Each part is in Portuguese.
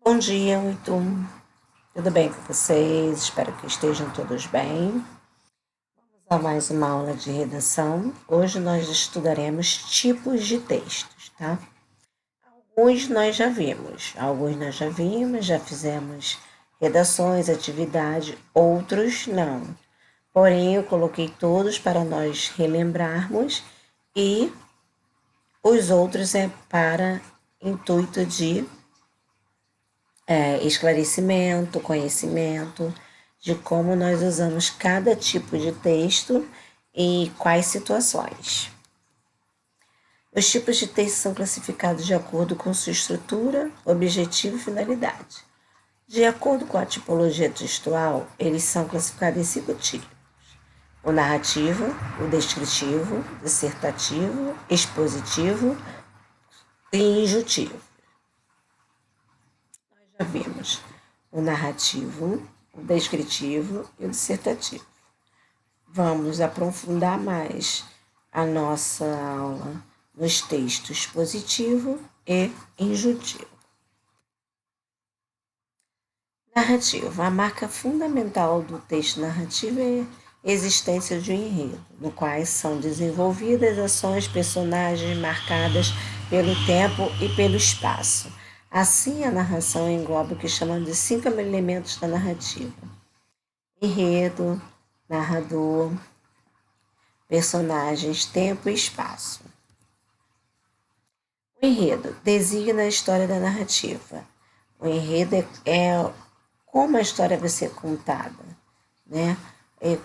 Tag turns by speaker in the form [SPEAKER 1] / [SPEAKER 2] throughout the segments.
[SPEAKER 1] Bom dia, muito. Tudo bem com vocês? Espero que estejam todos bem. Vamos a mais uma aula de redação. Hoje nós estudaremos tipos de textos, tá? Alguns nós já vimos, já fizemos redações, atividade, outros não. Porém, eu coloquei todos para nós relembrarmos e os outros é para intuito de esclarecimento, conhecimento de como nós usamos cada tipo de texto e quais situações. Os tipos de texto são classificados de acordo com sua estrutura, objetivo e finalidade. De acordo com a tipologia textual, eles são classificados em 5 tipos: o narrativo, o descritivo, dissertativo, expositivo e injuntivo. Já vimos o narrativo, o descritivo e o dissertativo. Vamos aprofundar mais a nossa aula nos textos expositivo e injuntivo. Narrativo. A marca fundamental do texto narrativo é a existência de um enredo, no qual são desenvolvidas ações, personagens marcadas pelo tempo e pelo espaço. Assim, a narração engloba o que chamamos de 5 elementos da narrativa: enredo, narrador, personagens, tempo e espaço. O enredo designa a história da narrativa. O enredo é como a história vai ser contada, né? É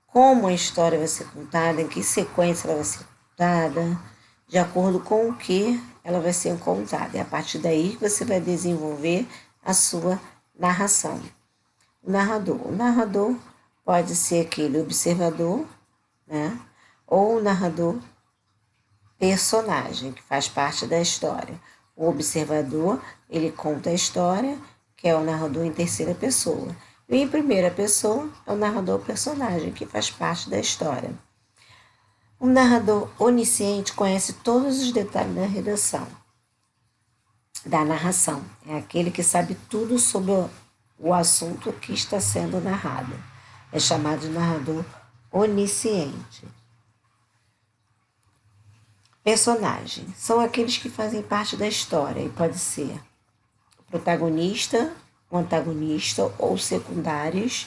[SPEAKER 1] como a história vai ser contada, em que sequência ela vai ser contada, de acordo com o que ela vai ser contada. É a partir daí que você vai desenvolver a sua narração. O narrador pode ser aquele observador, né? Ou o narrador personagem, que faz parte da história. O observador, ele conta a história, que é o narrador em terceira pessoa. E em primeira pessoa é o narrador personagem, que faz parte da história. O narrador onisciente conhece todos os detalhes da redação, da narração. É aquele que sabe tudo sobre o assunto que está sendo narrado. É chamado de narrador onisciente. Personagem são aqueles que fazem parte da história e pode ser o protagonista, o antagonista ou secundários,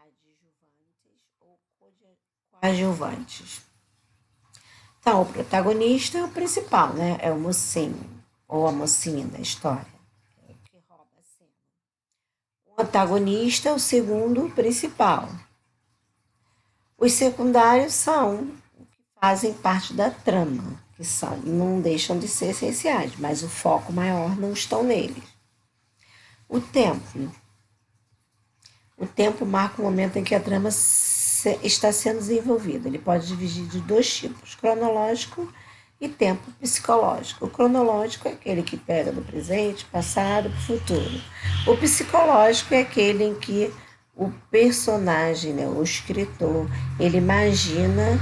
[SPEAKER 1] adjuvantes ou coadjuvantes. Então, o protagonista é o principal, né? É o mocinho ou a mocinha da história, que rouba a cena. O antagonista é o segundo principal. Os secundários são fazem parte da trama, que não deixam de ser essenciais, mas o foco maior não estão neles. O tempo. O tempo marca o momento em que a trama está sendo desenvolvida. Ele pode dividir de 2 tipos: cronológico e tempo psicológico. O cronológico é aquele que pega do presente, passado para o futuro. O psicológico é aquele em que o personagem, né, o escritor, ele imagina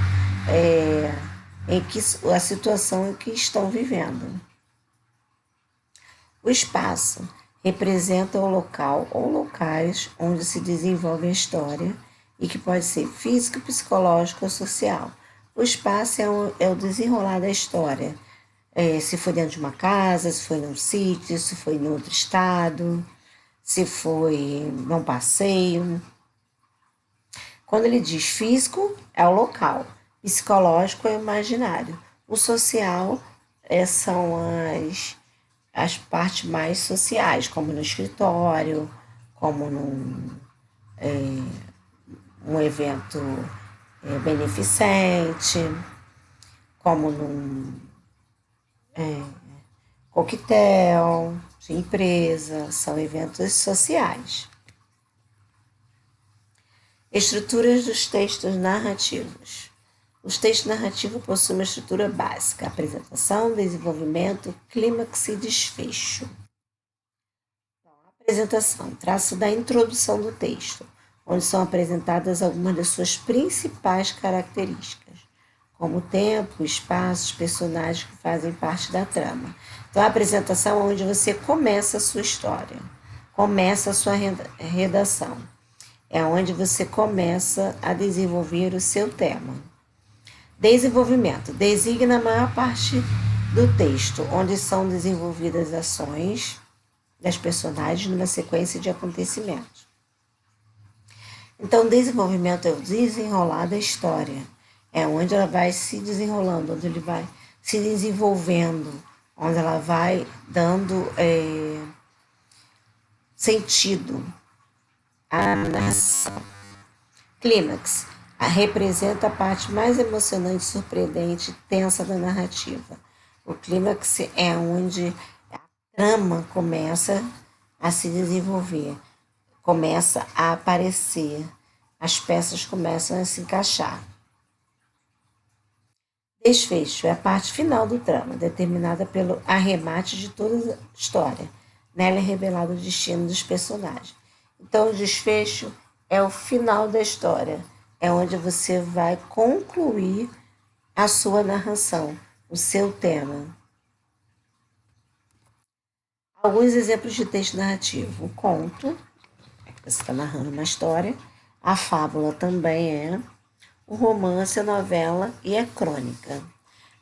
[SPEAKER 1] em que a situação em que estão vivendo. O espaço representa o local ou locais onde se desenvolve a história e que pode ser físico, psicológico ou social. O espaço é o desenrolar da história. Se foi dentro de uma casa, se foi num sítio, se foi em outro estado, se foi num passeio. Quando ele diz físico, é o local. Psicológico é o imaginário. O social são as partes mais sociais, como no escritório, como um evento beneficente, como num coquetel de empresa, são eventos sociais. Estruturas dos textos narrativos. Os textos narrativos possuem uma estrutura básica: apresentação, desenvolvimento, clímax e desfecho. Então, a apresentação trata da introdução do texto, onde são apresentadas algumas das suas principais características, como o tempo, o espaço, os personagens que fazem parte da trama. Então, a apresentação é onde você começa a sua história, começa a sua redação. É onde você começa a desenvolver o seu tema. Desenvolvimento. Designa a maior parte do texto, onde são desenvolvidas ações das personagens numa sequência de acontecimentos. Então, desenvolvimento é o desenrolar da história. É onde ela vai se desenrolando, onde ele vai se desenvolvendo, onde ela vai dando sentido à narração. Clímax. Representa a parte mais emocionante, surpreendente, tensa da narrativa. O clímax é onde a trama começa a se desenvolver, começa a aparecer, as peças começam a se encaixar. Desfecho é a parte final do trama, determinada pelo arremate de toda a história. Nela é revelado o destino dos personagens. Então, o desfecho é o final da história, é onde você vai concluir a sua narração, o seu tema. Alguns exemplos de texto narrativo. O conto, você está narrando uma história. A fábula também é. O romance, a novela e a crônica.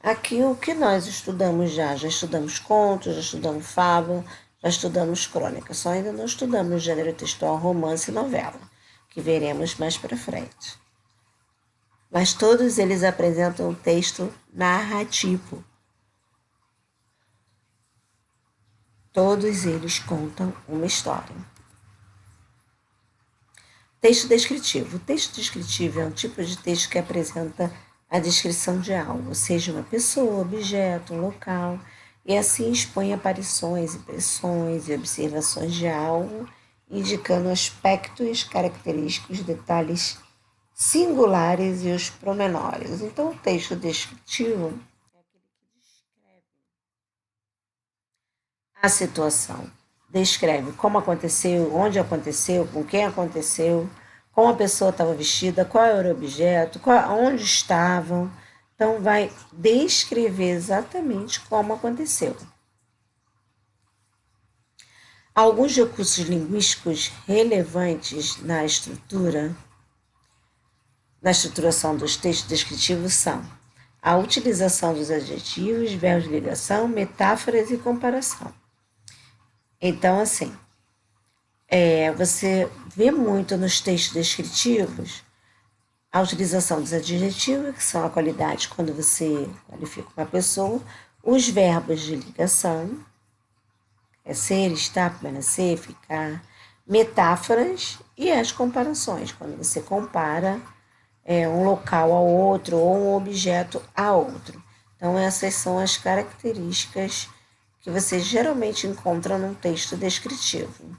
[SPEAKER 1] Aqui o que nós estudamos já estudamos contos, já estudamos fábula, já estudamos crônica. Só ainda não estudamos gênero textual, romance e novela, que veremos mais para frente. Mas todos eles apresentam um texto narrativo. Todos eles contam uma história. Texto descritivo. O texto descritivo é um tipo de texto que apresenta a descrição de algo, seja uma pessoa, objeto, um local, e assim expõe aparições, impressões e observações de algo, indicando aspectos característicos, detalhes singulares e os promenores. Então, o texto descritivo é aquele que descreve a situação. Descreve como aconteceu, onde aconteceu, com quem aconteceu, como a pessoa estava vestida, qual era o objeto, onde estavam. Então, vai descrever exatamente como aconteceu. Alguns recursos linguísticos relevantes na estruturação dos textos descritivos são a utilização dos adjetivos, verbos de ligação, metáforas e comparação. Então, assim, você vê muito nos textos descritivos a utilização dos adjetivos, que são a qualidade quando você qualifica uma pessoa, os verbos de ligação, ser, estar, permanecer, ficar, metáforas e as comparações, quando você compara um local ao outro ou um objeto a outro. Então, essas são as características que você geralmente encontra num texto descritivo.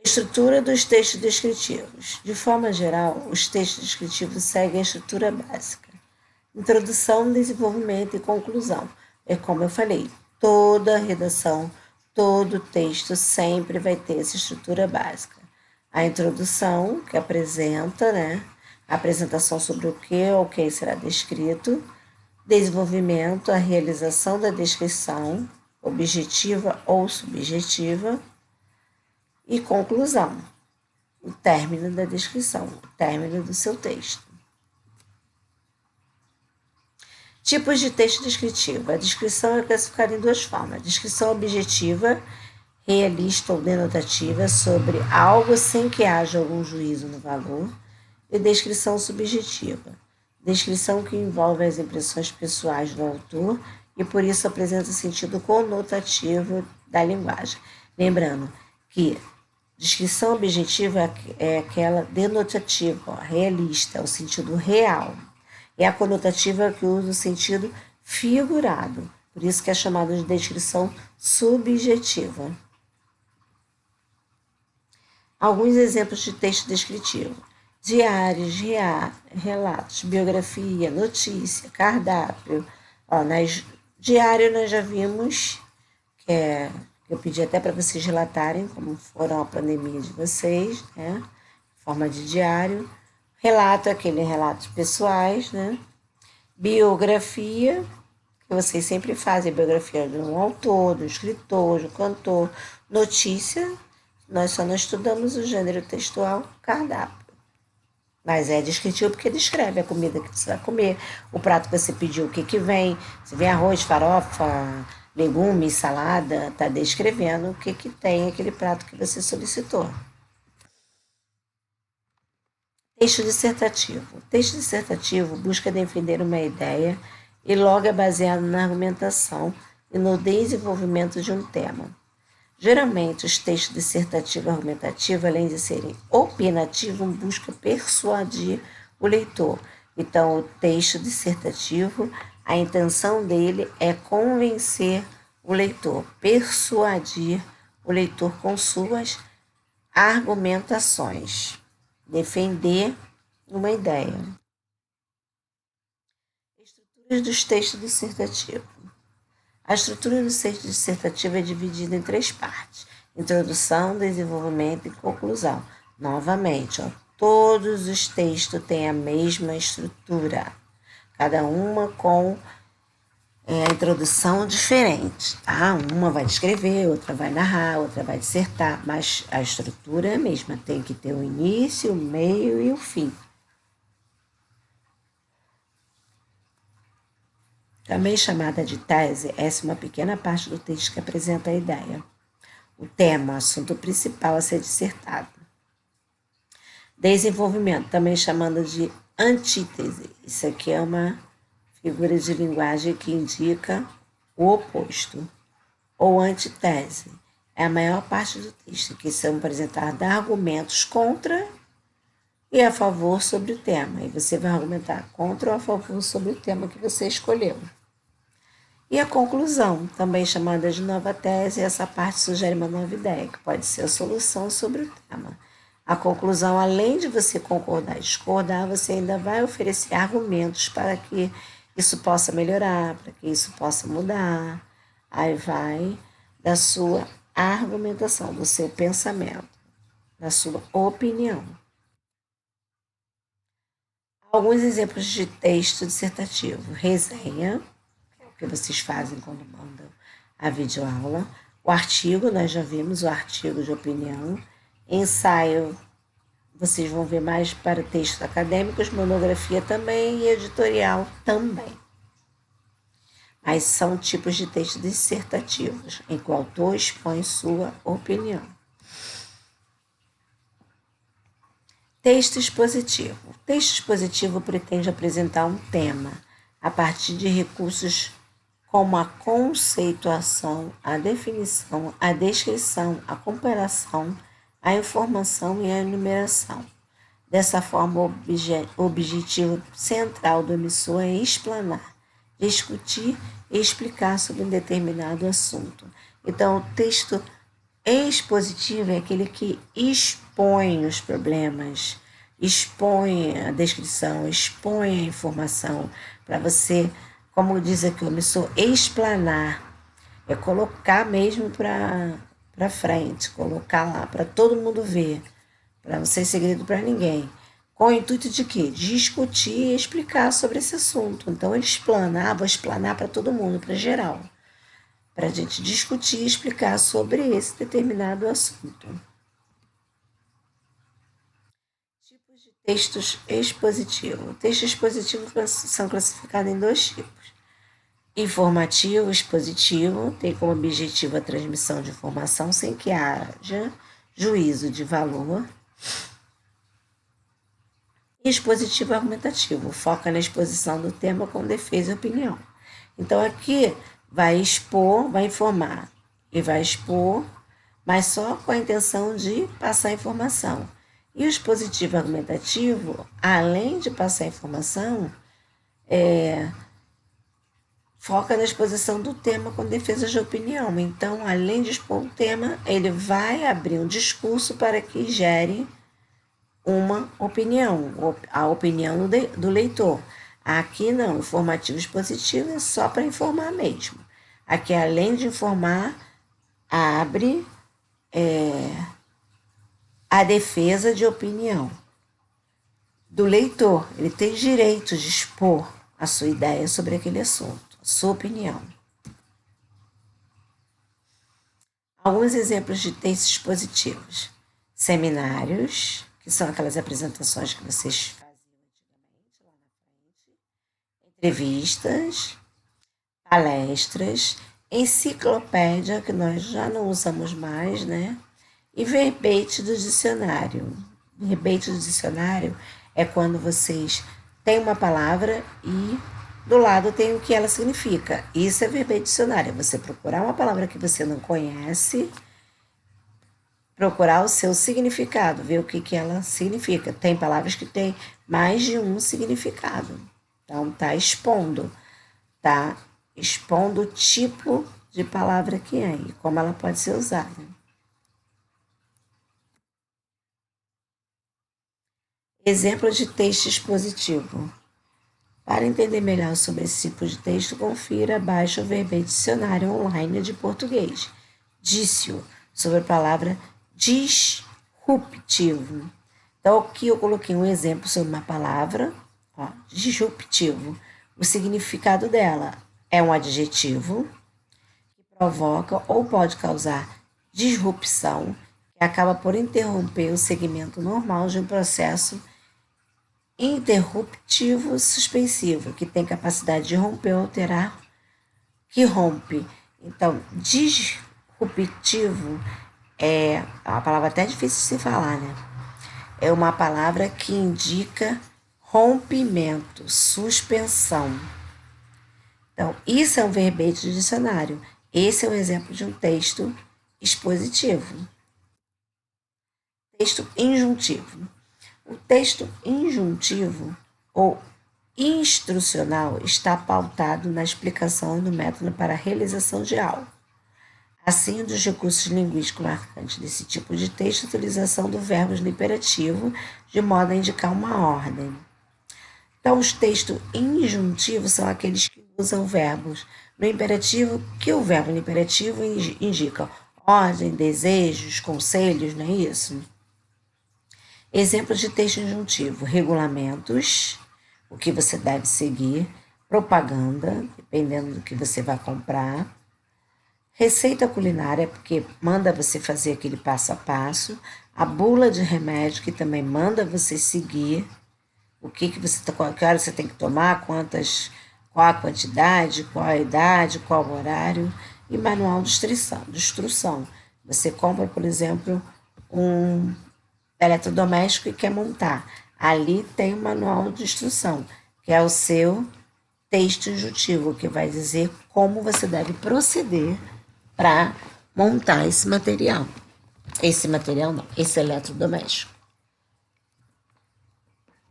[SPEAKER 1] Estrutura dos textos descritivos. De forma geral, os textos descritivos seguem a estrutura básica. Introdução, desenvolvimento e conclusão. É como eu falei, toda redação, todo texto sempre vai ter essa estrutura básica. A introdução, que apresenta, a apresentação sobre o que ou quem será descrito. Desenvolvimento, a realização da descrição, objetiva ou subjetiva. E conclusão, o término da descrição, o término do seu texto. Tipos de texto descritivo. A descrição é classificada em duas formas. Descrição objetiva, realista ou denotativa sobre algo sem que haja algum juízo no valor. E descrição subjetiva. Descrição que envolve as impressões pessoais do autor e por isso apresenta sentido conotativo da linguagem. Lembrando que descrição objetiva é aquela denotativa, realista, o sentido real. É a conotativa que usa o sentido figurado, por isso que é chamada de descrição subjetiva. Alguns exemplos de texto descritivo. Diários, relatos, biografia, notícia, cardápio. Diário nós já vimos, eu pedi até para vocês relatarem como foram a pandemia de vocês, forma de diário. Relato, aqueles relatos pessoais, né? Biografia, que vocês sempre fazem, biografia de um autor, do escritor, do cantor. Notícia, nós só não estudamos o gênero textual, cardápio. Mas é descritivo porque descreve a comida que você vai comer, o prato que você pediu, o que que vem. Se vem arroz, farofa, legumes, salada, está descrevendo o que que tem aquele prato que você solicitou. Texto dissertativo. O texto dissertativo busca defender uma ideia e logo é baseado na argumentação e no desenvolvimento de um tema. Geralmente, os textos dissertativo e argumentativo, além de serem opinativos, buscam persuadir o leitor. Então, o texto dissertativo, a intenção dele é convencer o leitor, persuadir o leitor com suas argumentações, defender uma ideia. Estruturas dos textos dissertativos. A estrutura do texto dissertativo é dividida em 3 partes: introdução, desenvolvimento e conclusão. Novamente, todos os textos têm a mesma estrutura, cada uma com a introdução diferente, tá? Uma vai descrever, outra vai narrar, outra vai dissertar, mas a estrutura é a mesma, tem que ter o início, o meio e o fim. Também chamada de tese, essa é uma pequena parte do texto que apresenta a ideia. O tema, o assunto principal a ser dissertado. Desenvolvimento, também chamada de antítese. Isso aqui é uma figura de linguagem que indica o oposto. Ou antitese. É a maior parte do texto, que são apresentados argumentos contra e a favor sobre o tema. E você vai argumentar contra ou a favor sobre o tema que você escolheu. E a conclusão, também chamada de nova tese, essa parte sugere uma nova ideia, que pode ser a solução sobre o tema. A conclusão, além de você concordar e discordar, você ainda vai oferecer argumentos para que isso possa melhorar, para que isso possa mudar. Aí vai da sua argumentação, do seu pensamento, da sua opinião. Alguns exemplos de texto dissertativo. Resenha, que vocês fazem quando mandam a videoaula. O artigo, nós já vimos o artigo de opinião. Ensaio, vocês vão ver mais para textos acadêmicos, monografia também e editorial também. Mas são tipos de textos dissertativos, em que o autor expõe sua opinião. Texto expositivo. O texto expositivo pretende apresentar um tema a partir de recursos como a conceituação, a definição, a descrição, a comparação, a informação e a enumeração. Dessa forma, o objetivo central do emissor é explanar, discutir e explicar sobre um determinado assunto. Então, o texto expositivo é aquele que expõe os problemas, expõe a descrição, expõe a informação para você, como diz aqui o emissor, explanar, é colocar mesmo para frente, colocar lá para todo mundo ver, para não ser segredo para ninguém. Com o intuito de quê? Discutir e explicar sobre esse assunto. Então, ele explana, vou explanar para todo mundo, para geral, para a gente discutir e explicar sobre esse determinado assunto. Tipos de textos expositivos. Textos expositivos são classificados em 2 tipos. Informativo, expositivo, tem como objetivo a transmissão de informação sem que haja juízo de valor. Expositivo argumentativo, foca na exposição do tema com defesa e opinião. Então, aqui vai expor, vai informar e vai expor, mas só com a intenção de passar informação. E o expositivo argumentativo, além de passar informação, foca na exposição do tema com defesa de opinião. Então, além de expor o tema, ele vai abrir um discurso para que gere uma opinião, a opinião do leitor. Aqui não, informativo expositivo é só para informar mesmo. Aqui, além de informar, abre a defesa de opinião do leitor. Ele tem direito de expor a sua ideia sobre aquele assunto, a sua opinião. Alguns exemplos de textos expositivos. Seminários, que são aquelas apresentações que vocês faziam antigamente lá na frente. Entrevistas, palestras, enciclopédia, que nós já não usamos mais, né? E verbete do dicionário. Verbete do dicionário é quando vocês têm uma palavra e do lado tem o que ela significa. Isso é verbete dicionário. Você procurar uma palavra que você não conhece, procurar o seu significado, ver o que ela significa. Tem palavras que têm mais de um significado. Então, tá expondo o tipo de palavra que é e como ela pode ser usada. Exemplo de texto expositivo. Para entender melhor sobre esse tipo de texto, confira abaixo o verbete dicionário online de português. Dício, sobre a palavra disruptivo. Então, aqui eu coloquei um exemplo sobre uma palavra, disruptivo. O significado dela é um adjetivo que provoca ou pode causar disrupção, que acaba por interromper o segmento normal de um processo interruptivo suspensivo, que tem capacidade de romper ou alterar, que rompe. Então, disruptivo é uma palavra até difícil de se falar, né? É uma palavra que indica rompimento, suspensão. Então, isso é um verbete do dicionário. Esse é um exemplo de um texto expositivo. Texto injuntivo. O texto injuntivo ou instrucional está pautado na explicação do método para a realização de algo. Assim, dos recursos linguísticos marcantes desse tipo de texto, a utilização do verbo no imperativo, de modo a indicar uma ordem. Então, os textos injuntivos são aqueles que usam verbos no imperativo, que o verbo no imperativo indica ordem, desejos, conselhos, não é isso? Exemplos de texto injuntivo: regulamentos, o que você deve seguir, propaganda, dependendo do que você vai comprar, receita culinária, porque manda você fazer aquele passo a passo, a bula de remédio, que também manda você seguir o que você que hora você tem que tomar, qual a quantidade, qual a idade, qual o horário, e manual de instrução. Você compra, por exemplo, um eletrodoméstico e quer montar. Ali tem o manual de instrução, que é o seu texto injuntivo, que vai dizer como você deve proceder para montar esse material. Esse eletrodoméstico.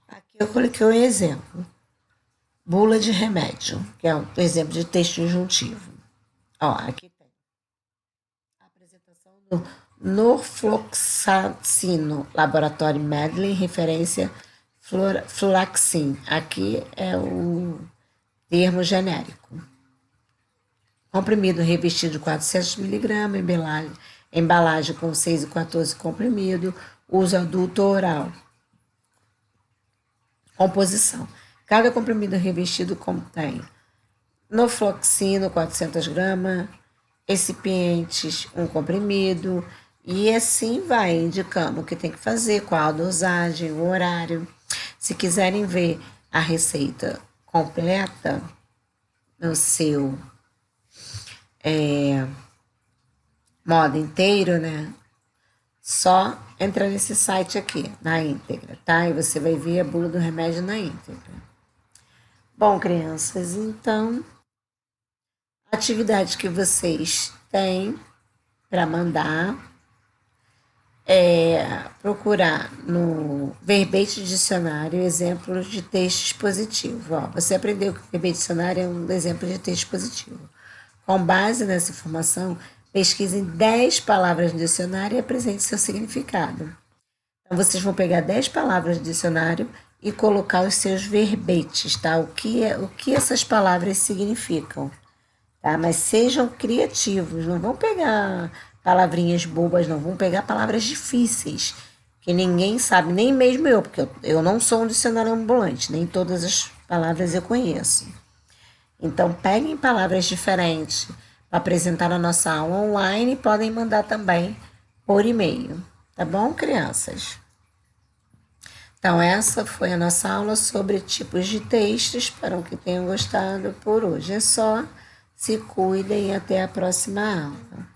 [SPEAKER 1] Aqui eu coloquei um exemplo. Bula de remédio, que é um exemplo de texto injuntivo. Aqui tem a apresentação do norfloxacino, laboratório Medley, referência Fluoxacin. Aqui é o termo genérico. Comprimido revestido de 400 mg, embalagem com 6 e 14 comprimido, uso adulto oral. Composição. Cada comprimido revestido contém norfloxacino, 400 gramas, excipientes, 1 comprimido, e assim vai indicando o que tem que fazer, qual a dosagem, o horário. Se quiserem ver a receita completa no seu modo inteiro, né? Só entra nesse site aqui, na íntegra, tá? E você vai ver a bula do remédio na íntegra. Bom, crianças, então, a atividade que vocês têm para mandar é procurar no verbete dicionário exemplos de texto expositivo. Você aprendeu que o verbete dicionário é um exemplo de texto expositivo. Com base nessa informação, pesquise 10 palavras no dicionário e apresente seu significado. Então, vocês vão pegar 10 palavras do dicionário e colocar os seus verbetes, tá? O que essas palavras significam, tá? Mas sejam criativos, não vão pegar palavrinhas bobas, não. Vão pegar palavras difíceis, que ninguém sabe, nem mesmo eu, porque eu não sou um dicionário ambulante, nem todas as palavras eu conheço. Então, peguem palavras diferentes para apresentar na nossa aula online e podem mandar também por e-mail. Tá bom, crianças? Então, essa foi a nossa aula sobre tipos de textos. Espero que tenham gostado. Por hoje é só. Se cuidem e até a próxima aula.